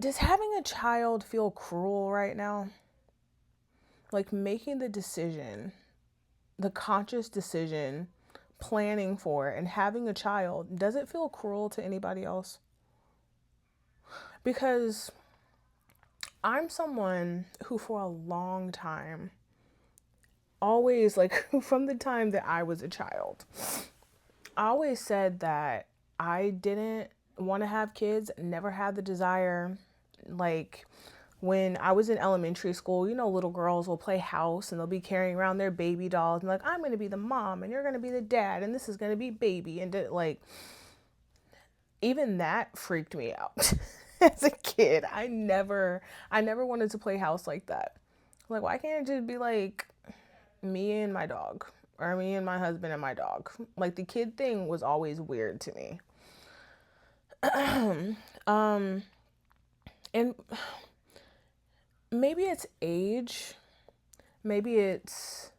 Does having a child feel cruel right now? Like making the decision, the conscious decision, planning for and having a child, does it feel cruel to anybody else? Because I'm someone who, for a long time, always, like, from the time that I was a child, I always said that I didn't want to have kids, never had the desire. Like, when I was in elementary school, little girls will play house and they'll be carrying around their baby dolls and, like, I'm going to be the mom and you're going to be the dad and this is going to be baby. And like, even that freaked me out. As a kid, I never wanted to play house like that. Like, why can't it just be like me and my dog, or me and my husband and my dog? Like, the kid thing was always weird to me. And maybe it's age, maybe it's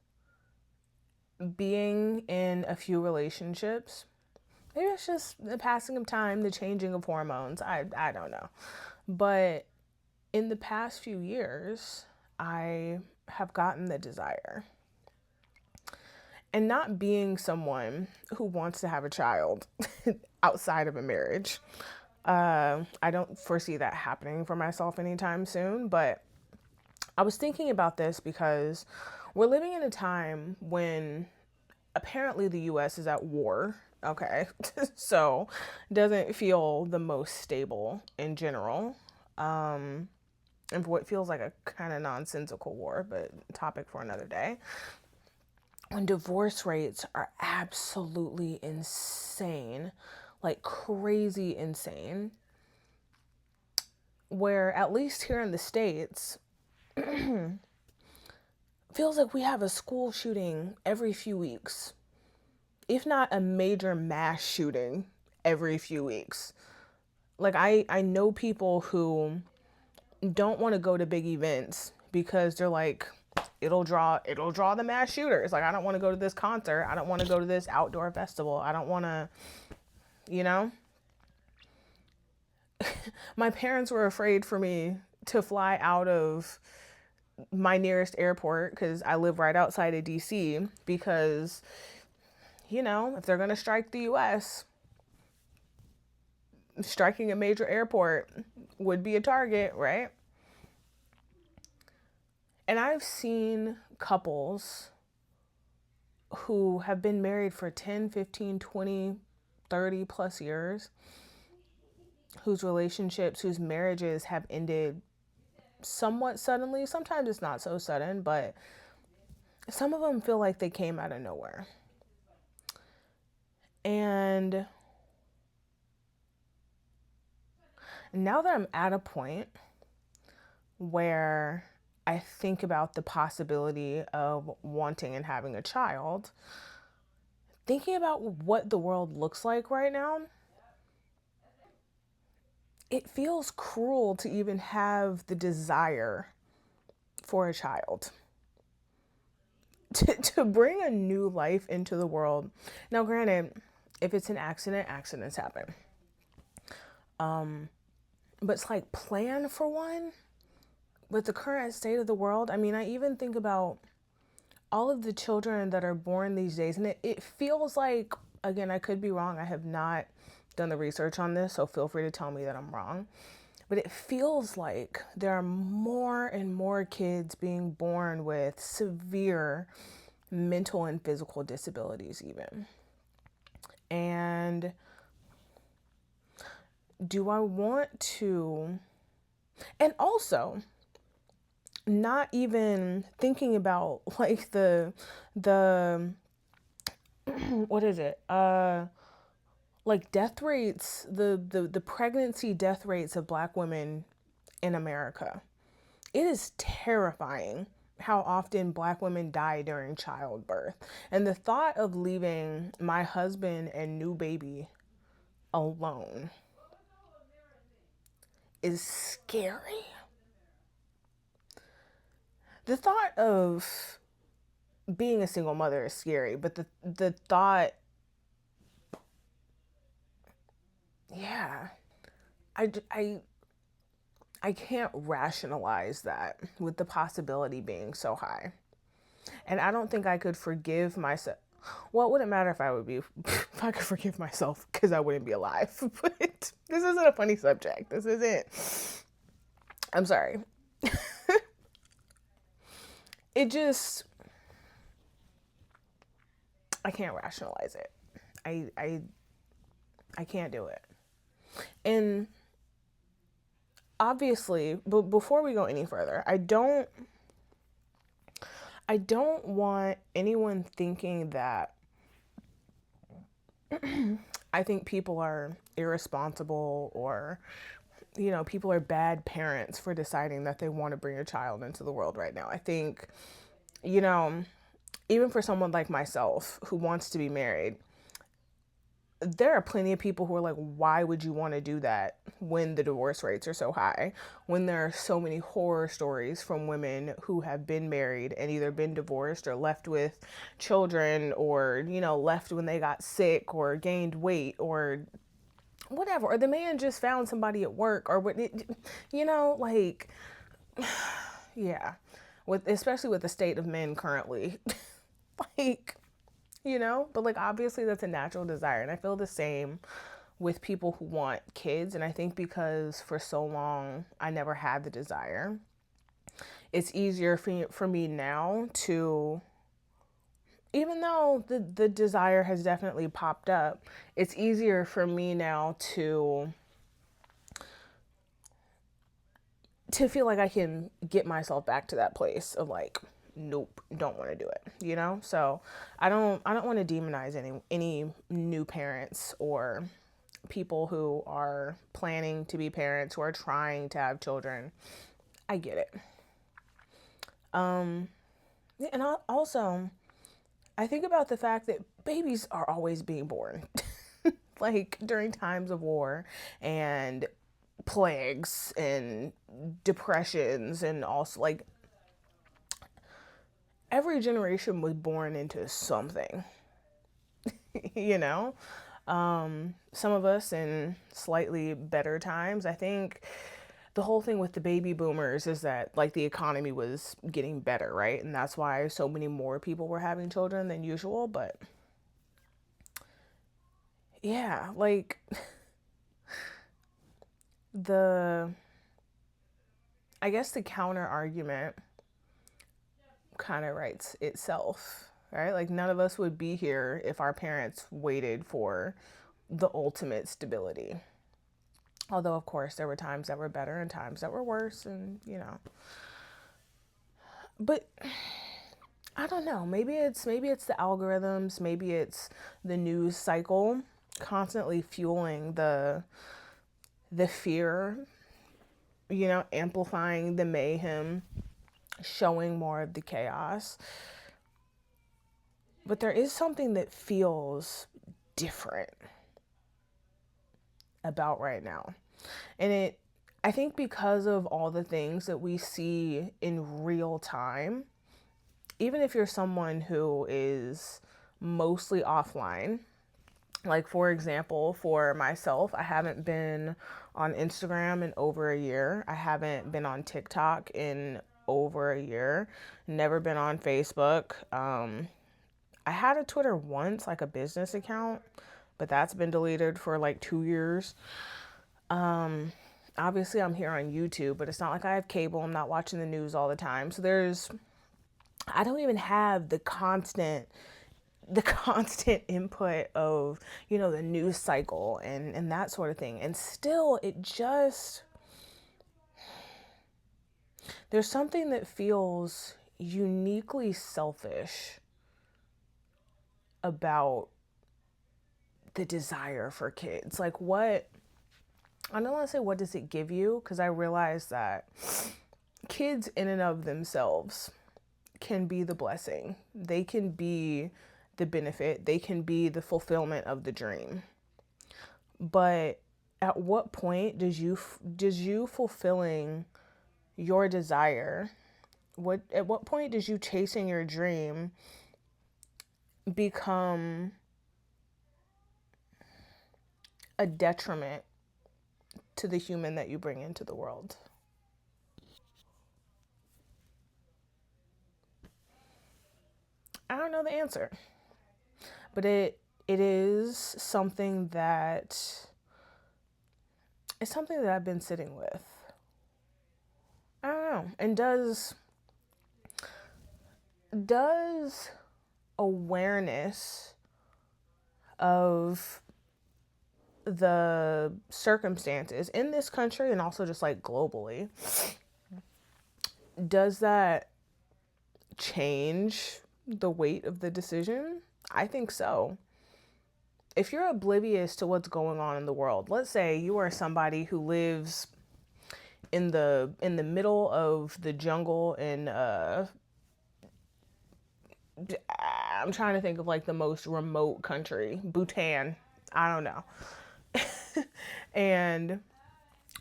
being in a few relationships. Maybe it's just the passing of time, the changing of hormones. I don't know. But in the past few years, I have gotten the desire. And not being someone who wants to have a child outside of a marriage, I don't foresee that happening for myself anytime soon. But I was thinking about this because we're living in a time when apparently the US is at war. Okay. So doesn't feel the most stable in general. And what feels like a kind of nonsensical war, but topic for another day. When divorce rates are absolutely insane, like crazy insane, where at least here in the States, feels like we have a school shooting every few weeks, if not a major mass shooting every few weeks. Like, I know people who don't want to go to big events because they're like, it'll draw the mass shooters. Like, I don't want to go to this concert. I don't want to go to this outdoor festival. I don't want to, you know. My parents were afraid for me to fly out of my nearest airport because I live right outside of DC, because if they're going to strike the US, striking a major airport would be a target, right? And I've seen couples who have been married for 10, 15, 20, 30 plus years, whose marriages have ended somewhat suddenly. Sometimes it's not so sudden, but some of them feel like they came out of nowhere. And now that I'm at a point where I think about the possibility of wanting and having a child, thinking about what the world looks like right now, it feels cruel to even have the desire for a child. To bring a new life into the world. Now, granted, if it's an accident, accidents happen. But it's like, plan for one with the current state of the world. I mean, I even think about all of the children that are born these days, and it feels like, again, I could be wrong. I have not done the research on this, so feel free to tell me that I'm wrong. But it feels like there are more and more kids being born with severe mental and physical disabilities, even. And do I want to? And also, not even thinking about like the what is it? Like death rates, the pregnancy death rates of Black women in America. It is terrifying how often Black women die during childbirth. And the thought of leaving my husband and new baby alone is scary. The thought of being a single mother is scary, but the thought, yeah, I I can't rationalize that with the possibility being so high. And I don't think I could forgive myself. Well, it wouldn't matter if I would be, if I could forgive myself because I wouldn't be alive. But this isn't a funny subject. This isn't. I'm sorry. It just, I can't rationalize it. I, I, I can't do it. And obviously, but before we go any further, I don't want anyone thinking that I think people are irresponsible or, people are bad parents for deciding that they want to bring a child into the world right now. I think, you know, even for someone like myself who wants to be married, there are plenty of people who are like, why would you want to do that when the divorce rates are so high? When there are so many horror stories from women who have been married and either been divorced or left with children or, left when they got sick or gained weight or whatever. Or the man just found somebody at work or what, like, yeah. Especially with the state of men currently. Like, but like obviously that's a natural desire. And I feel the same with people who want kids. And I think because for so long I never had the desire, it's easier for me now to, even though the desire has definitely popped up, it's easier for me now to feel like I can get myself back to that place of like, nope, don't want to do it. So I don't want to demonize any new parents or people who are planning to be parents, who are trying to have children. I get it. And also I think about the fact that babies are always being born. Like during times of war and plagues and depressions, and also like every generation was born into something. you know some of us in slightly better times. I think the whole thing with the baby boomers is that like the economy was getting better, right? And that's why so many more people were having children than usual. But yeah, like the I guess the counter argument kind of writes itself, right? Like none of us would be here if our parents waited for the ultimate stability. Although, of course, there were times that were better and times that were worse, and. But I don't know. Maybe it's the algorithms. Maybe it's the news cycle constantly fueling the fear. Amplifying the mayhem, showing more of the chaos. But there is something that feels different about right now. And I think because of all the things that we see in real time, even if you're someone who is mostly offline, like for example, for myself, I haven't been on Instagram in over a year. I haven't been on TikTok in over a year. Never been on Facebook. I had a Twitter once, like a business account, but that's been deleted for like 2 years. Obviously, I'm here on YouTube, but it's not like I have cable. I'm not watching the news all the time. So I don't even have the constant input of, the news cycle and that sort of thing. And still, there's something that feels uniquely selfish about the desire for kids. Like I don't want to say what does it give you, because I realize that kids in and of themselves can be the blessing. They can be the benefit. They can be the fulfillment of the dream. But at what point does you fulfilling your desire, at what point does you chasing your dream become a detriment to the human that you bring into the world? I don't know the answer. But it is something that it's something that I've been sitting with. I don't know. And does awareness of the circumstances in this country and also just like globally, does that change the weight of the decision? I think so. If you're oblivious to what's going on in the world, let's say you are somebody who lives in the middle of the jungle in I'm trying to think of like the most remote country, Bhutan. I don't know. And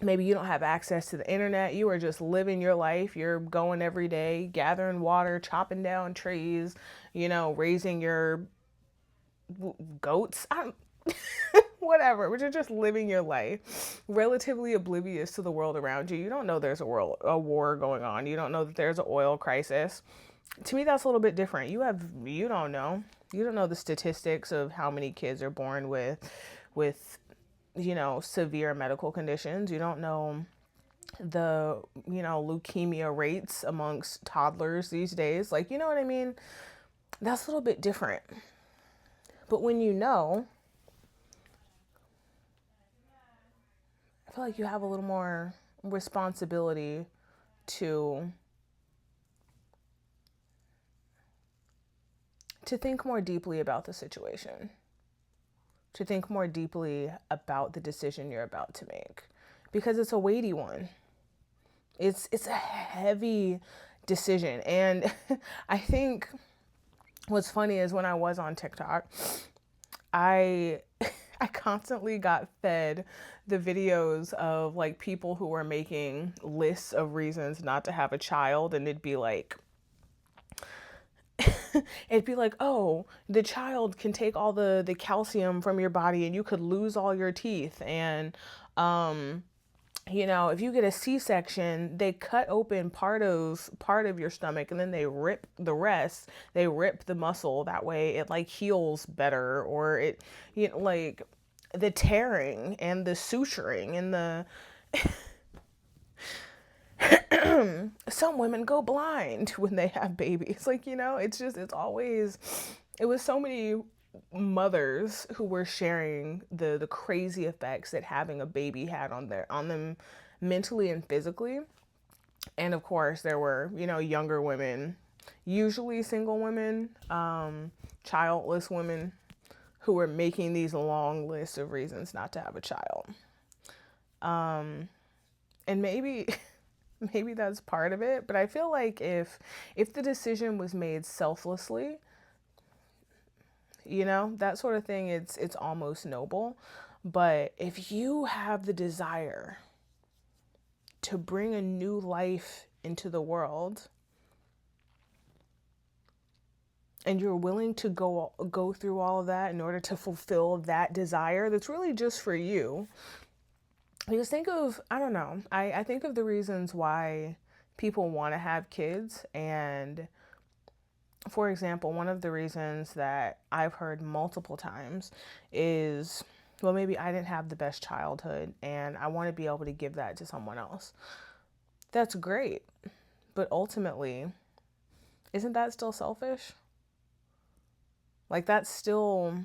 maybe you don't have access to the internet. You are just living your life. You're going every day, gathering water, chopping down trees, raising your goats. Whatever, but you're just living your life, relatively oblivious to the world around you. You don't know there's a war going on. You don't know that there's an oil crisis. To me, that's a little bit different. You don't know. You don't know the statistics of how many kids are born with severe medical conditions. You don't know the leukemia rates amongst toddlers these days. Like, you know what I mean? That's a little bit different. But when you know, I feel like you have a little more responsibility to think more deeply about the situation, to think more deeply about the decision you're about to make, because it's a weighty one. It's a heavy decision. And I think what's funny is when I was on TikTok, I I constantly got fed the videos of like people who were making lists of reasons not to have a child, and it'd be like, oh, the child can take all the calcium from your body and you could lose all your teeth. And if you get a C-section, they cut open part of your stomach and then they rip the rest. They rip the muscle. That way it like heals better, or it, like the tearing and the suturing and the some women go blind when they have babies. Like, it was so many mothers who were sharing the crazy effects that having a baby had on them mentally and physically. And of course there were, younger women, usually single women, childless women, who were making these long lists of reasons not to have a child. And maybe that's part of it, but I feel like if the decision was made selflessly, that sort of thing, it's almost noble. But if you have the desire to bring a new life into the world, and you're willing to go through all of that in order to fulfill that desire that's really just for you. Because I don't know, I think of the reasons why people want to have kids. And for example, one of the reasons that I've heard multiple times is, well, maybe I didn't have the best childhood and I want to be able to give that to someone else. That's great. But ultimately, isn't that still selfish? Like, that's still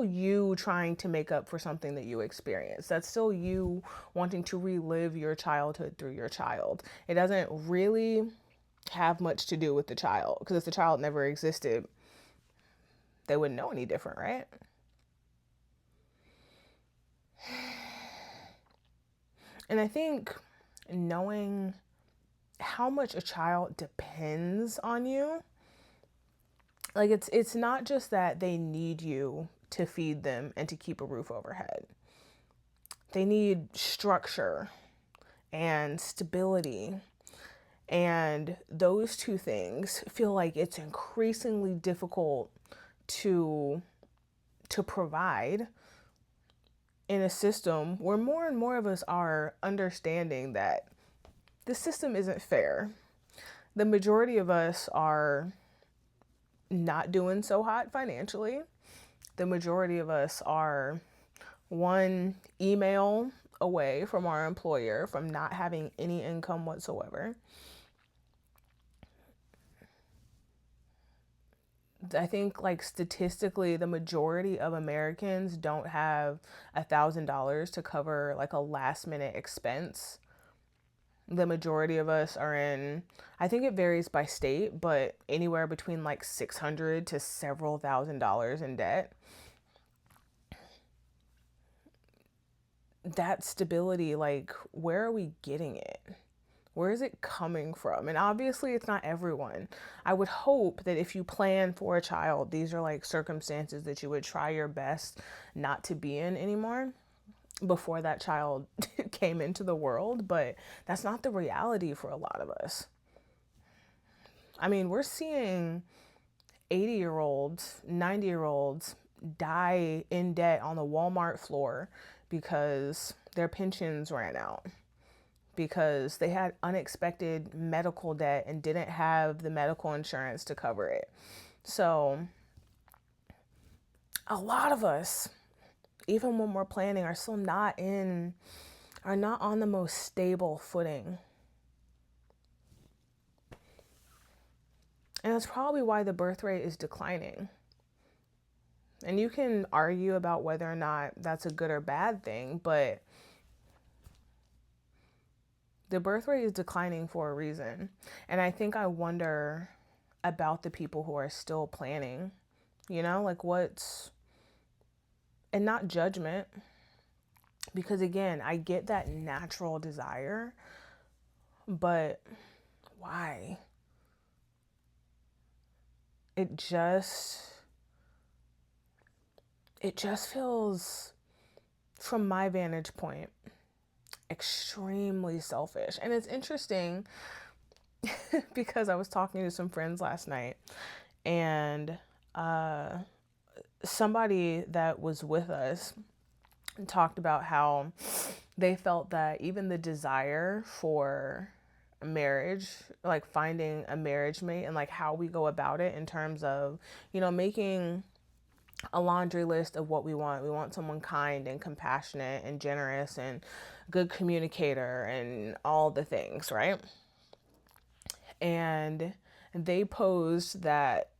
you trying to make up for something that you experienced. That's still you wanting to relive your childhood through your child. It doesn't really have much to do with the child, because if the child never existed, they wouldn't know any different, right? And I think knowing how much a child depends on you, like it's not just that they need you to feed them and to keep a roof overhead. They need structure and stability. And those two things feel like it's increasingly difficult to provide in a system where more and more of us are understanding that the system isn't fair. The majority of us are not doing so hot financially. The majority of us are one email away from our employer from not having any income whatsoever. I think, like, statistically, the majority of Americans don't have $1,000 to cover like a last minute expense. The majority of us are in, I think it varies by state, but anywhere between like 600 to several $1,000s in debt. That stability, like, where are we getting it? Where is it coming from? And obviously, it's not everyone. I would hope that if you plan for a child, these are like circumstances that you would try your best not to be in anymore before that child came into the world. But that's not the reality for a lot of us. I mean, we're seeing 80-year-olds, 90-year-olds die in debt on the Walmart floor because their pensions ran out, because they had unexpected medical debt and didn't have the medical insurance to cover it. So a lot of us, even when we're planning, are still are not on the most stable footing. And that's probably why the birth rate is declining. And you can argue about whether or not that's a good or bad thing, but the birth rate is declining for a reason. And I think I wonder about the people who are still planning, like and not judgment, because again, I get that natural desire, but why? It just feels, from my vantage point, extremely selfish. And it's interesting because I was talking to some friends last night, and somebody that was with us talked about how they felt that even the desire for marriage, like finding a marriage mate and like how we go about it in terms of, making a laundry list of what we want. We want someone kind and compassionate and generous and good communicator and all the things, right? And they posed that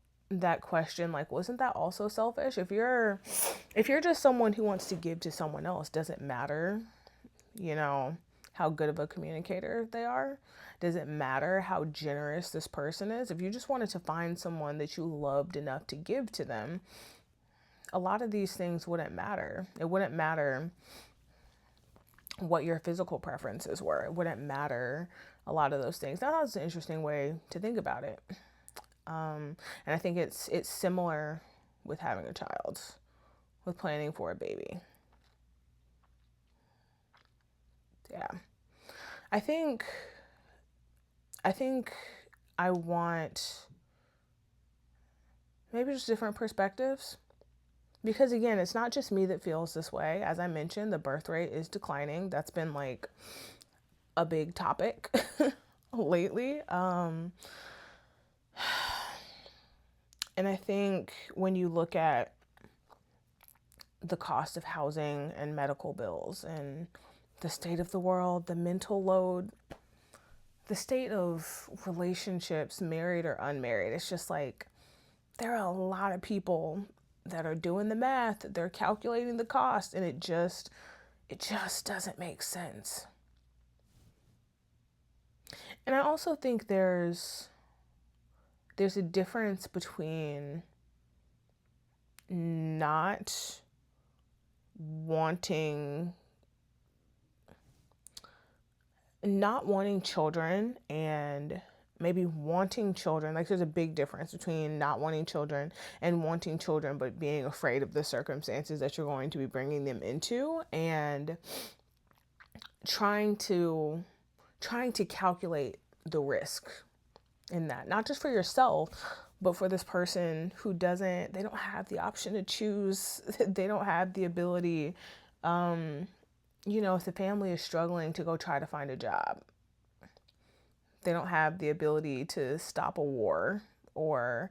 question, like, wasn't that also selfish? If you're just someone who wants to give to someone else, does it matter, how good of a communicator they are? Does it matter how generous this person is? If you just wanted to find someone that you loved enough to give to them, a lot of these things wouldn't matter. It wouldn't matter what your physical preferences were. It wouldn't matter a lot of those things. Now, that's an interesting way to think about it. And I think it's similar with having a child, with planning for a baby. Yeah. I think I want maybe just different perspectives. Because again, it's not just me that feels this way. As I mentioned, the birth rate is declining. That's been like a big topic lately. And I think when you look at the cost of housing and medical bills and the state of the world, the mental load, the state of relationships, married or unmarried, it's just like there are a lot of people that are doing the math, they're calculating the cost, and it just doesn't make sense. And I also think there's a difference between not wanting children and maybe wanting children. Like, there's a big difference between not wanting children and wanting children but being afraid of the circumstances that you're going to be bringing them into, and trying to calculate the risk in that, not just for yourself, but for this person who they don't have the option to choose. They don't have the ability, if the family is struggling, to go try to find a job. They don't have the ability to stop a war or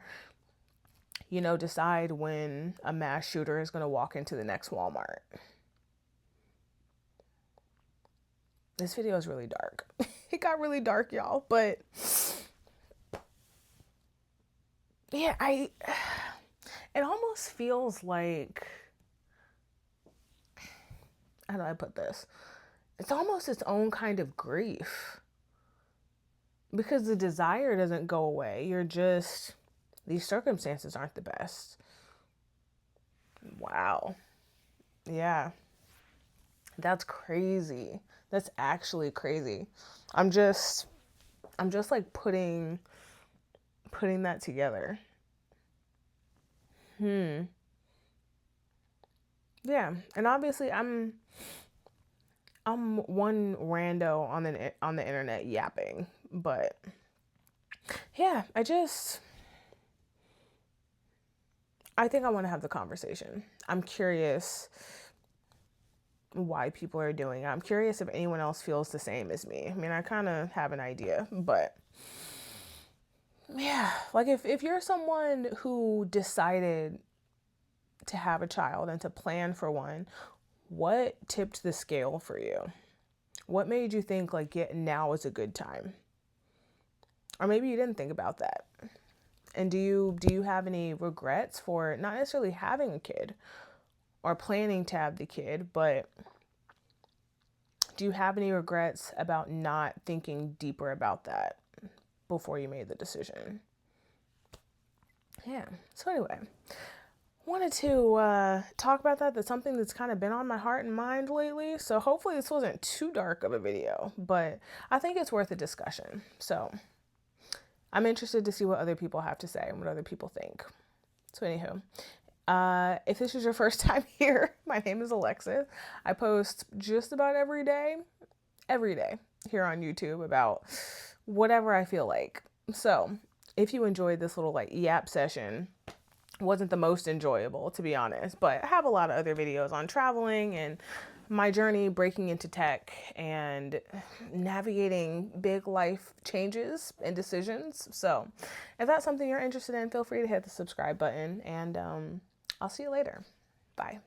decide when a mass shooter is going to walk into the next Walmart. This video is really dark. It got really dark, y'all. But yeah, it almost feels like, how do I put this? It's almost its own kind of grief. Because the desire doesn't go away. These circumstances aren't the best. Wow. Yeah. That's crazy. That's actually crazy. I'm just like putting that together. Yeah. And obviously I'm one rando on the internet yapping, but yeah, I think I want to have the conversation. I'm curious why people are doing it. I'm curious if anyone else feels the same as me. I mean, I kind of have an idea, but yeah, like if you're someone who decided to have a child and to plan for one, what tipped the scale for you? What made you think like, yeah, now is a good time? Or maybe you didn't think about that. And do you have any regrets for not necessarily having a kid or planning to have the kid, but do you have any regrets about not thinking deeper about that before you made the decision? Yeah. So anyway, wanted to talk about that. That's something that's kind of been on my heart and mind lately. So hopefully this wasn't too dark of a video, but I think it's worth a discussion. So I'm interested to see what other people have to say and what other people think. So anywho, if this is your first time here, my name is Alexis. I post just about every day here on YouTube about whatever I feel like. So if you enjoyed this little like yap session, wasn't the most enjoyable, to be honest, but I have a lot of other videos on traveling and my journey breaking into tech and navigating big life changes and decisions. So if that's something you're interested in, feel free to hit the subscribe button, and I'll see you later. Bye.